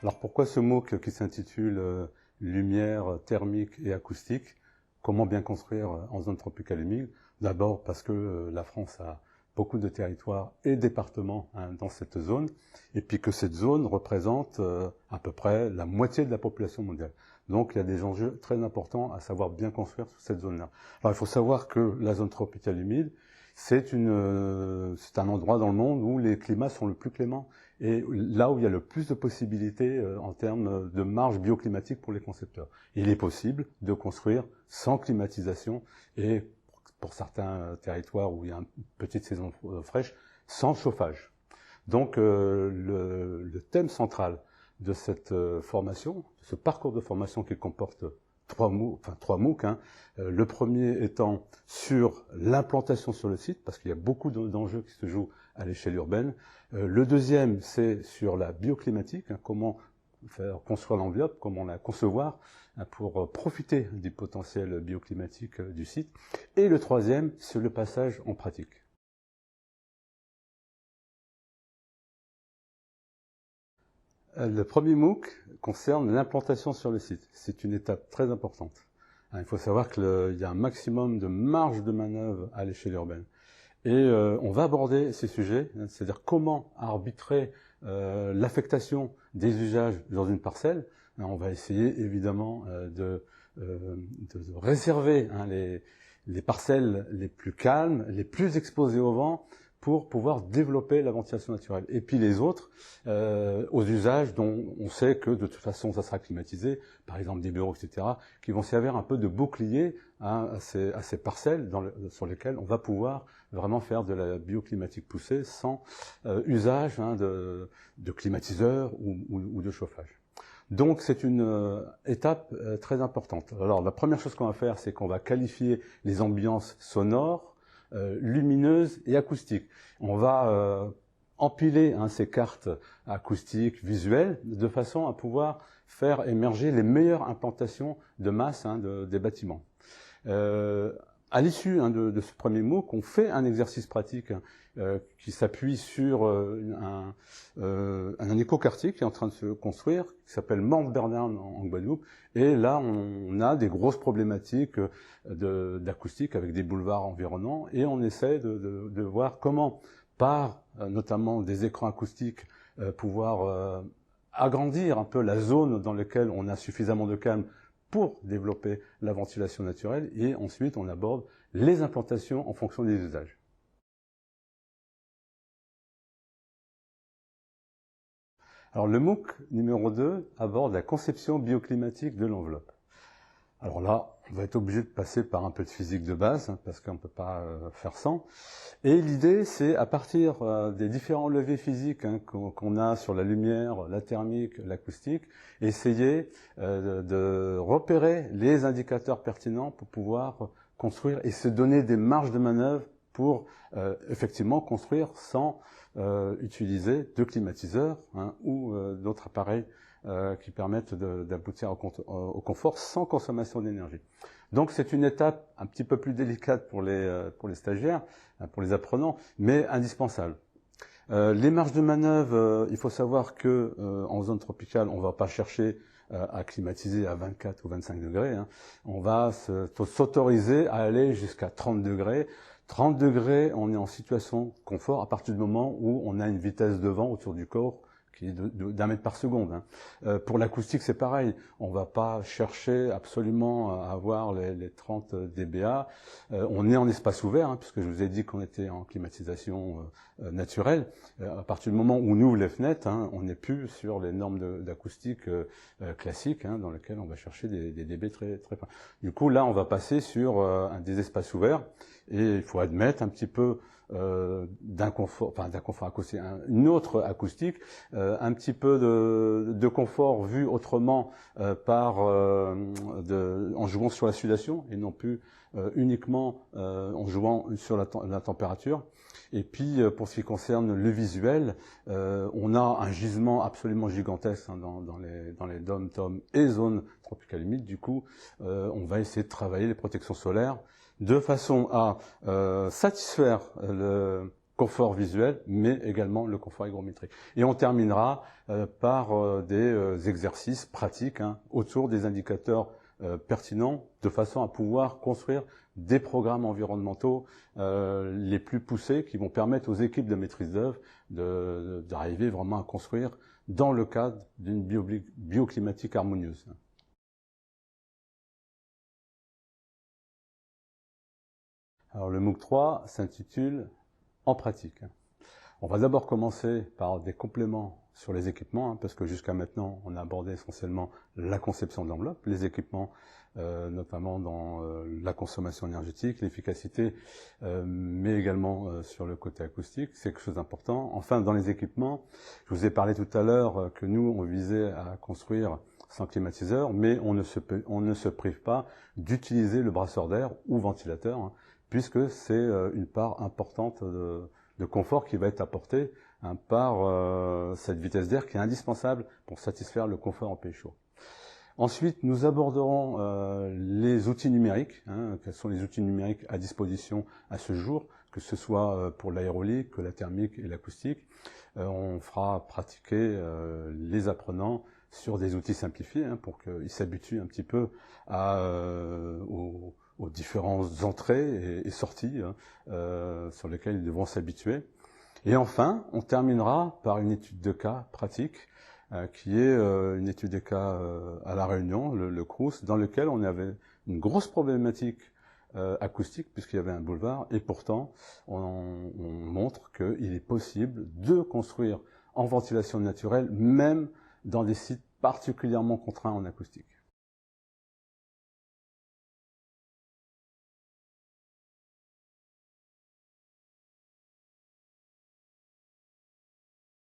Alors pourquoi ce MOOC qui s'intitule Lumière thermique et acoustique, comment bien construire en zone tropicale humide? D'abord parce que la France a beaucoup de territoires et départements dans cette zone, et puis que cette zone représente à peu près la moitié de la population mondiale. Donc il y a des enjeux très importants à savoir bien construire sur cette zone-là. Alors il faut savoir que la zone tropicale humide, c'est un endroit dans le monde où les climats sont le plus cléments et là où il y a le plus de possibilités en termes de marge bioclimatique pour les concepteurs. Il est possible de construire sans climatisation et pour certains territoires où il y a une petite saison fraîche, sans chauffage. Donc le thème central de cette formation, de ce parcours de formation qui comporte trois MOOC, le premier étant sur l'implantation sur le site, parce qu'il y a beaucoup d'enjeux qui se jouent à l'échelle urbaine. Le deuxième, c'est sur la bioclimatique, comment faire construire l'enveloppe, comment la concevoir pour profiter du potentiel bioclimatique du site. Et le troisième, c'est le passage en pratique. Le premier MOOC concerne l'implantation sur le site. C'est une étape très importante. Il faut savoir qu'il y a un maximum de marge de manœuvre à l'échelle urbaine. Et on va aborder ces sujets, c'est-à-dire comment arbitrer l'affectation des usages dans une parcelle. On va essayer évidemment de réserver les parcelles les plus calmes, les plus exposées au vent, pour pouvoir développer la ventilation naturelle. Et puis les autres, aux usages dont on sait que de toute façon ça sera climatisé, par exemple des bureaux, etc., qui vont servir un peu de bouclier à ces parcelles sur lesquelles on va pouvoir vraiment faire de la bioclimatique poussée sans usage de climatiseurs ou de chauffage. Donc c'est une étape très importante. Alors la première chose qu'on va faire, c'est qu'on va qualifier les ambiances sonores, lumineuses et acoustiques. On va empiler ces cartes acoustiques, visuelles, de façon à pouvoir faire émerger les meilleures implantations de masse des bâtiments. À l'issue de ce premier MOOC, on fait un exercice pratique qui s'appuie sur un écoquartier qui est en train de se construire, qui s'appelle Mount Bernard en Guadeloupe. Et là, on a des grosses problématiques d'acoustique avec des boulevards environnants. Et on essaie de voir comment, par notamment des écrans acoustiques, pouvoir agrandir un peu la zone dans laquelle on a suffisamment de calme pour développer la ventilation naturelle, et ensuite on aborde les implantations en fonction des usages. Alors le MOOC numéro 2 aborde la conception bioclimatique de l'enveloppe. Alors là, on va être obligé de passer par un peu de physique de base, parce qu'on ne peut pas faire sans. Et l'idée, c'est à partir des différents leviers physiques qu'on a sur la lumière, la thermique, l'acoustique, essayer de repérer les indicateurs pertinents pour pouvoir construire et se donner des marges de manœuvre pour effectivement construire sans utiliser de climatiseurs ou d'autres appareils qui permettent d'aboutir au confort sans consommation d'énergie. Donc c'est une étape un petit peu plus délicate pour les stagiaires, pour les apprenants, mais indispensable. Les marges de manœuvre, il faut savoir que en zone tropicale, on ne va pas chercher à climatiser à 24 ou 25 degrés. On va s'autoriser à aller jusqu'à 30 degrés. 30 degrés, on est en situation confort à partir du moment où on a une vitesse de vent autour du corps qui est d'1 mètre par seconde. Pour l'acoustique, c'est pareil. On ne va pas chercher absolument à avoir les 30 dBA. On est en espace ouvert, puisque je vous ai dit qu'on était en climatisation naturelle. À partir du moment où on ouvre les fenêtres, on n'est plus sur les normes d'acoustique classiques, dans lesquelles on va chercher des dB très très fins. Du coup, là, on va passer sur des espaces ouverts, et il faut admettre un petit peu d'un confort acoustique, une autre acoustique, un petit peu de confort vu autrement en jouant sur la sudation et non plus uniquement en jouant sur la température. Et puis pour ce qui concerne le visuel, on a un gisement absolument gigantesque dans les DOM, TOM et zones tropicales humides. Du coup, on va essayer de travailler les protections solaires de façon à satisfaire confort visuel, mais également le confort hygrométrique. Et on terminera par des exercices pratiques autour des indicateurs pertinents, de façon à pouvoir construire des programmes environnementaux les plus poussés qui vont permettre aux équipes de maîtrise d'œuvre d'arriver vraiment à construire dans le cadre d'une bioclimatique harmonieuse. Alors le MOOC 3 s'intitule « En pratique ». On va d'abord commencer par des compléments sur les équipements, parce que jusqu'à maintenant, on a abordé essentiellement la conception de l'enveloppe, les équipements, notamment dans la consommation énergétique, l'efficacité, mais également sur le côté acoustique, c'est quelque chose d'important. Enfin, dans les équipements, je vous ai parlé tout à l'heure que nous, on visait à construire sans climatiseur, mais on ne se prive pas d'utiliser le brasseur d'air ou ventilateur, puisque c'est une part importante de confort qui va être apporté par cette vitesse d'air qui est indispensable pour satisfaire le confort en pays chaud. Ensuite, nous aborderons les outils numériques, quels sont les outils numériques à disposition à ce jour, que ce soit pour l'aérolique, que la thermique et l'acoustique. On fera pratiquer les apprenants sur des outils simplifiés pour qu'ils s'habituent un petit peu aux différentes entrées et sorties sur lesquelles ils devront s'habituer. Et enfin, on terminera par une étude de cas pratique, qui est une étude de cas à La Réunion, le CROUS, dans lequel on avait une grosse problématique acoustique, puisqu'il y avait un boulevard, et pourtant, on montre qu'il est possible de construire en ventilation naturelle, même dans des sites particulièrement contraints en acoustique.